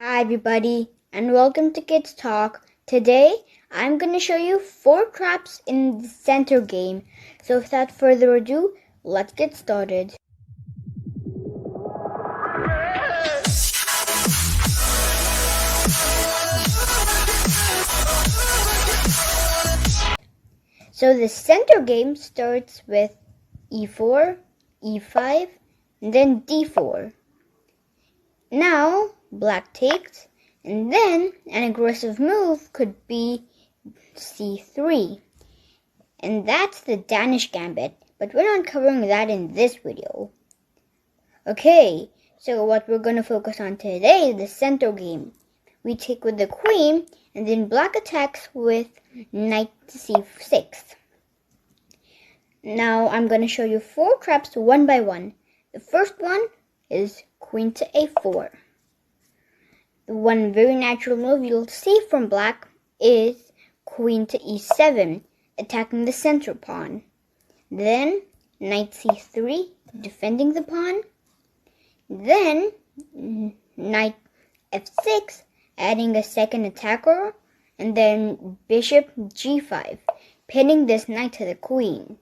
Hi everybody and welcome to Kids Talk. Today I'm going to show you 4 traps in the center game. So without further ado, let's get started. So the center game starts with e4, e5, and then d4. Now black takes, and then an aggressive move could be c3. And that's the Danish gambit, but we're not covering that in this video. Okay, so what we're going to focus on today is the center game. We take with the queen, and then black attacks with knight to c6. Now I'm going to show you 4 traps one by one. The first one is queen to a4. The one very natural move you'll see from black is queen to e7, attacking the center pawn. Then knight c3, defending the pawn. Then knight f6, adding a second attacker. And then bishop g5, pinning this knight to the queen.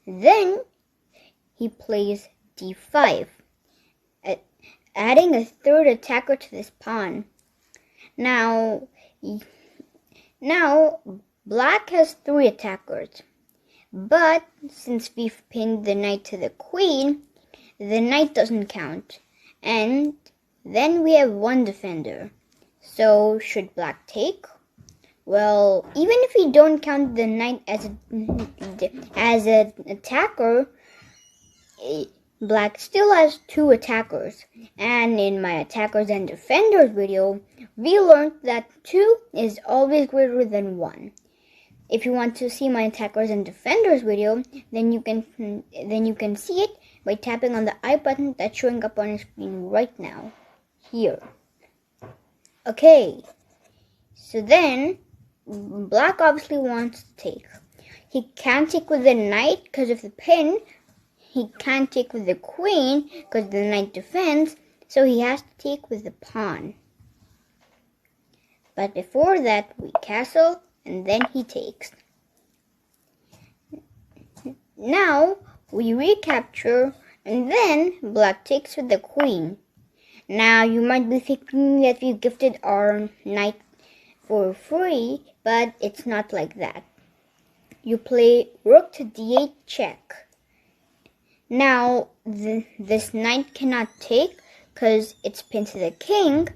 Then he plays d5, adding a third attacker to this pawn. Now black has 3 attackers, but since we've pinned the knight to the queen, the knight doesn't count, and then we have 1 defender. So should black take? Well, even if we don't count the knight as an attacker, black still has 2 attackers, and in my attackers and defenders video, we learned that 2 is always greater than 1. If you want to see my attackers and defenders video, then you can see it by tapping on the I button that's showing up on your screen right now, here. Okay, so then black obviously wants to take. He can't take with the knight because of the pin. He can't take with the queen because the knight defends, so he has to take with the pawn. But before that, we castle, and then he takes. Now, we recapture, and then black takes with the queen. Now, you might be thinking that we gifted our knight for free, but it's not like that. You play rook to d8 check. Now, this knight cannot take because it's pinned to the king,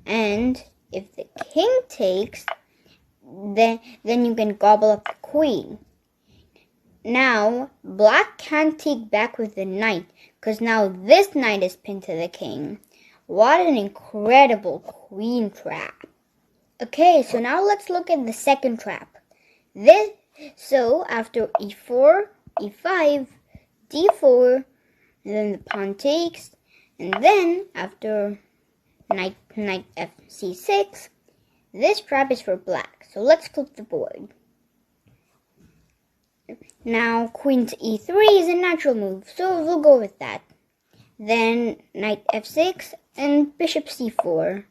and if the king takes, then you can gobble up the queen. Now, black can't take back with the knight because now this knight is pinned to the king. What an incredible queen trap. Okay, so now let's look at the second trap. So after e4, e5, d4, and then the pawn takes, and then after knight c6, this trap is for black. So let's flip the board. Now queen to e3 is a natural move, so we'll go with that. Then knight f6 and bishop c4.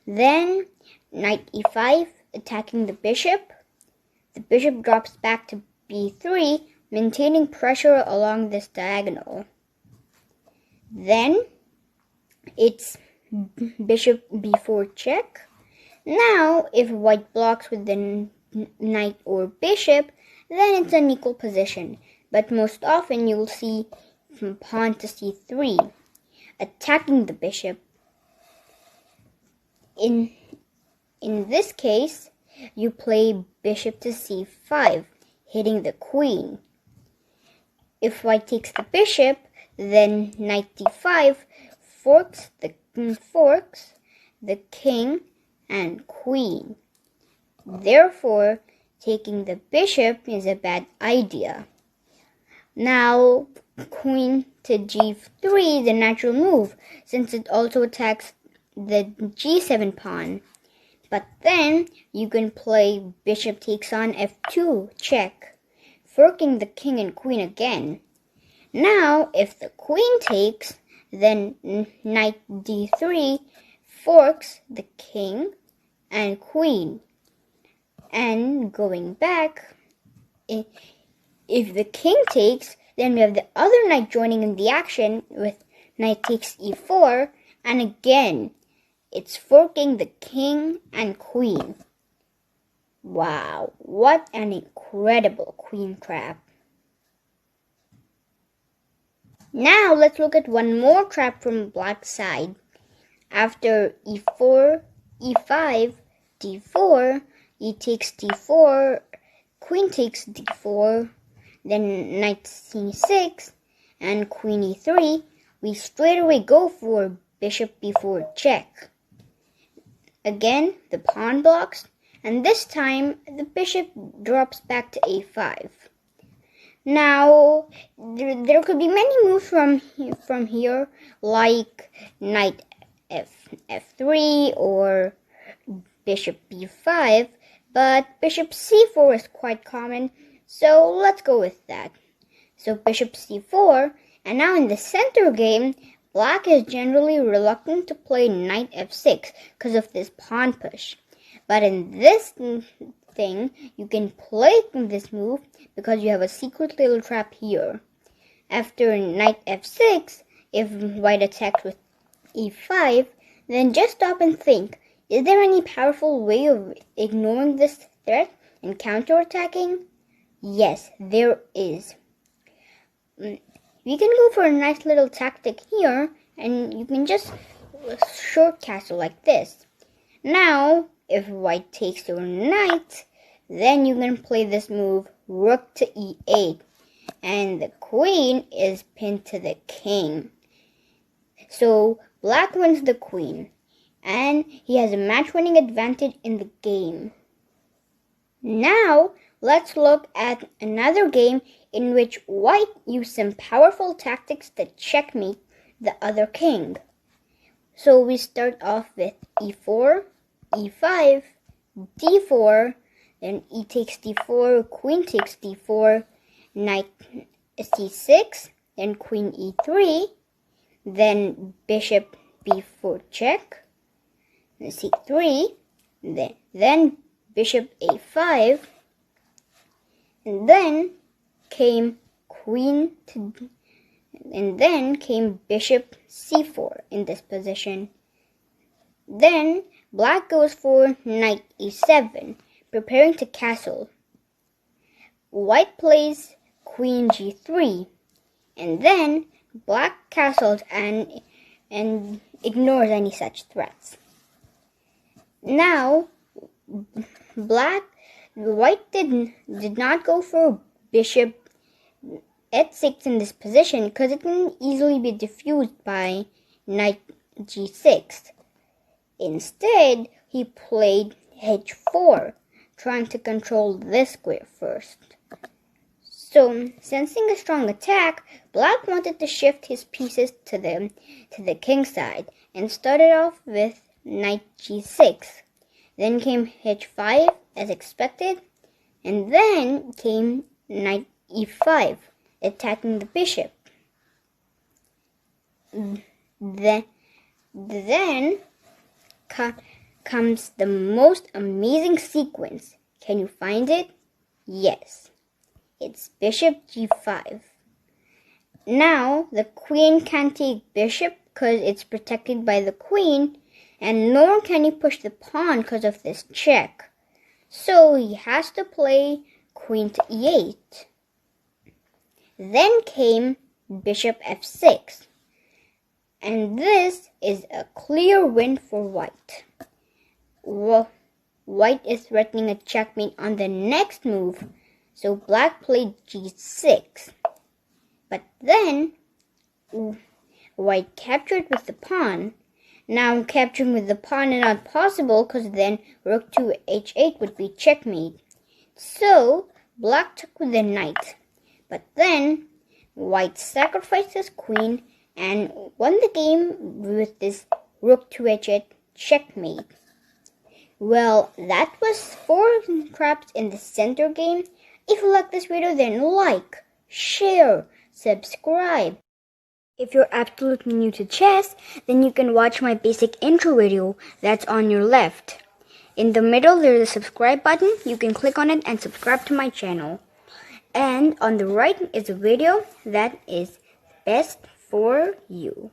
Then knight e5, attacking the bishop. The bishop drops back to b3, maintaining pressure along this diagonal. Then it's bishop b4 check. Now, if white blocks with the knight or bishop, then it's an equal position. But most often you'll see from pawn to c3, attacking the bishop. In this case, you play bishop to c5, hitting the queen. If white takes the bishop, then knight d5 forks the king and queen. Therefore, taking the bishop is a bad idea. Now, queen to g3 is a natural move, since it also attacks the g7 pawn. But then, you can play bishop takes on f2 check, forking the king and queen again. Now, if the queen takes, then knight d3 forks the king and queen. And going back, if the king takes, then we have the other knight joining in the action with knight takes e4, and again, it's forking the king and queen. Wow, what an incredible queen trap. Now let's look at one more trap from black's side. After e4, e5, d4, e takes d4, queen takes d4, then knight c6, and queen e3, we straight away go for bishop b4 check. Again, the pawn blocks, and this time the bishop drops back to a5. Now, there could be many moves from here, like knight f3 or bishop b5, but bishop c4 is quite common, so let's go with that. So bishop c4, and now in the center game, black is generally reluctant to play knight f6 because of this pawn push. But in this thing, you can play this move because you have a secret little trap here. After knight f6, if white attacks with e5, then just stop and think, is there any powerful way of ignoring this threat and counterattacking? Yes, there is. We can go for a nice little tactic here, and you can just short castle like this. Now, if white takes your knight, then you can play this move, rook to e8, and the queen is pinned to the king. So black wins the queen, and he has a match-winning advantage in the game. Now, let's look at another game in which white used some powerful tactics to checkmate the other king. So we start off with e4, e5, d4, then e takes d4, queen takes d4, knight c6, then queen e3, then bishop b4 check, c3, then bishop a5, and then came bishop c4 in this position. Then black goes for knight e7, preparing to castle. White plays queen g3, and then black castles and ignores any such threats. Now, white did not go for bishop h6 in this position because it can easily be diffused by knight g6. Instead, he played h4, trying to control this square first. So, sensing a strong attack, black wanted to shift his pieces to the king side and started off with knight g6. Then came h5 as expected, and then came knight e5, attacking the bishop. Then comes the most amazing sequence. Can you find it? Yes. It's bishop g5. Now, the queen can't take bishop because it's protected by the queen, and nor can he push the pawn because of this check. So he has to play queen to e8. Then came bishop f6. And this is a clear win for white. White is threatening a checkmate on the next move, so black played g6. But then, white captured with the pawn. Now capturing with the pawn is not possible because then rook to h8 would be checkmate. So, black took with the knight. But then, white sacrificed his queen and won the game with this rook to h8 checkmate. Well, that was 4 traps in the center game. If you like this video, then like, share, subscribe. If you're absolutely new to chess, then you can watch my basic intro video that's on your left. In the middle, there's a subscribe button. You can click on it and subscribe to my channel. And on the right is a video that is best for you.